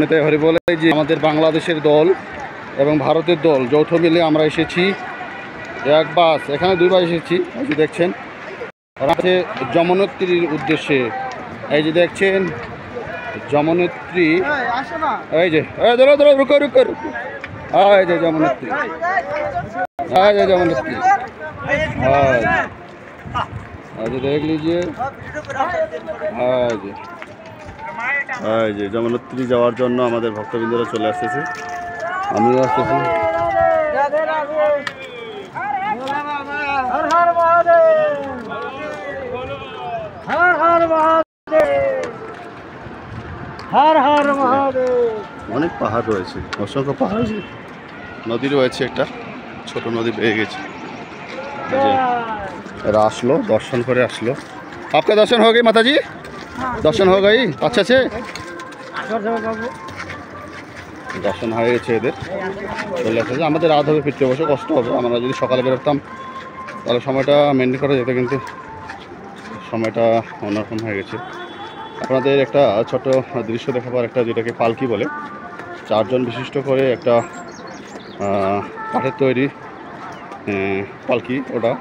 নেতা হরি বলে যে আমাদের বাংলাদেশের দল এবং ভারতের দল যৌথ মিলে আমরা এসেছি এক বাস, এখানে দুইবার এসেছি। এই যে দেখছেন আছে যমুনোত্রীর উদ্দেশ্যে। এই যে দেখছেন যমুনোত্রী, এই যে ধরো ধরো রুকো রুকো রুকো, এই যে যমুনোত্রী, এই যে যমুনোত্রী, आज देख लीजिए। এই যে যমুনোত্রী যাওয়ার জন্য আমাদের ভক্তবৃন্দরা চলে আসতেছে, আমিও আসতেছি। অনেক পাহাড় রয়েছে, অসংখ্য পাহাড়, নদী রয়েছে, একটা ছোট নদী পেয়ে গেছে। এরা আসলো, दर्शन করে আসলো। आपका दर्शन हो गई माता जी? दर्शन हो गई अच्छा से? দর্শন হয়ে গেছে এদের, চলে আসছে। আমাদের রাত হবে, ফিরতে বসে কষ্ট হবে। আমরা যদি সকালে বেরোতাম তাহলে সময়টা মেনটেন করা যেত, কিন্তু সময়টা অন্যরকম হয়ে গেছে। আপনাদের একটা ছোট দৃশ্য দেখাবার, একটা যেটাকে পালকি বলে, 4 জন বিশিষ্ট করে একটা কাঠের তৈরি পালকি, ওটা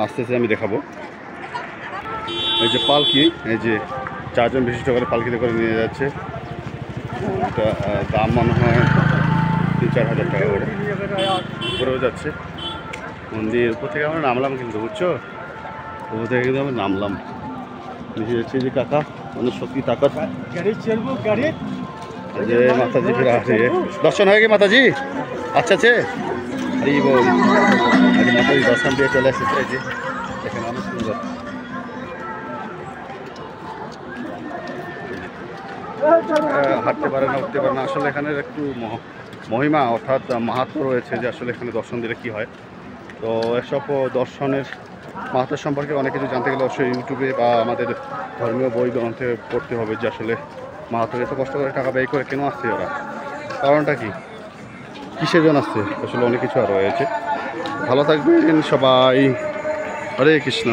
আসতেছে, আমি দেখাবো। এই যে পালকি, এই যে 4 জন বিশিষ্ট করে পালকিতে করে নিয়ে যাচ্ছে। এটা দাম মনে হয় 3-4 হাজার টাকা করে, উপরেও যাচ্ছে। মন্দির উপর থেকে আমরা নামলাম, কিন্তু বুঝছো, উপর থেকে কিন্তু আমরা নামলাম, নিচে যাচ্ছে। যে কাকা অনেক শক্তি তাকত, যে মাতাজি ফিরে আসে। দর্শন হয়ে গিয়ে মাতাজি আচ্ছা আছে, আরে বল আজ মাতাজি দর্শন দিয়ে চলে এসেছে। এই যে এখানে অনেক সুন্দর, হাঁটতে পারে না, উঠতে পারে না। আসলে এখানে একটু মহিমা অর্থাৎ মাহাত্ম্য রয়েছে, যে আসলে এখানে দর্শন দিলে কী হয়। তো এসব দর্শনের মাহাত্ম্য সম্পর্কে অনেক কিছু জানতে গেলে অবশ্যই ইউটিউবে বা আমাদের ধর্মীয় বই গ্রন্থে পড়তে হবে, যে আসলে মাহাত্ম্য এত কষ্ট করে টাকা ব্যয় করে কেন আসছে ওরা, কারণটা কি, কিসের জন্য আসছে, আসলে অনেক কিছু আর রয়েছে। ভালো থাকবেন সবাই, হরে কৃষ্ণ।